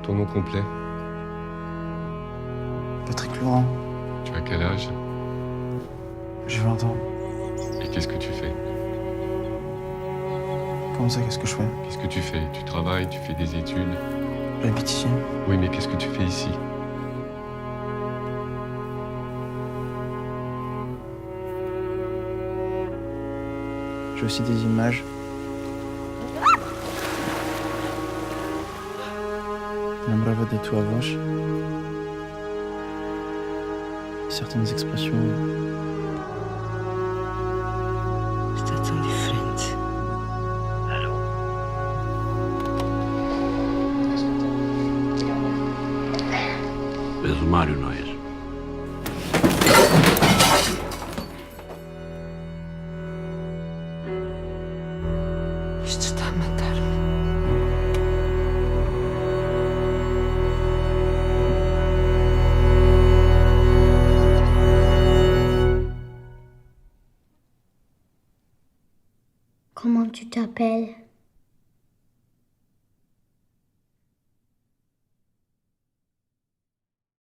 Ton nom complet? Patrick Laurent, Tu as quel âge? j'ai 20 ans. Et qu'est-ce que tu fais? Comment ça, qu'est-ce que je fais? Qu'est-ce que tu fais? Tu travailles, tu fais des études? J'habite ici. Oui, mais qu'est-ce que tu fais ici? J'ai aussi des images. Lembrava de tua voz. Certaines expressions. Está tão diferente. És o Mário, não és? Isto está a matar-me. Comment tu t'appelles?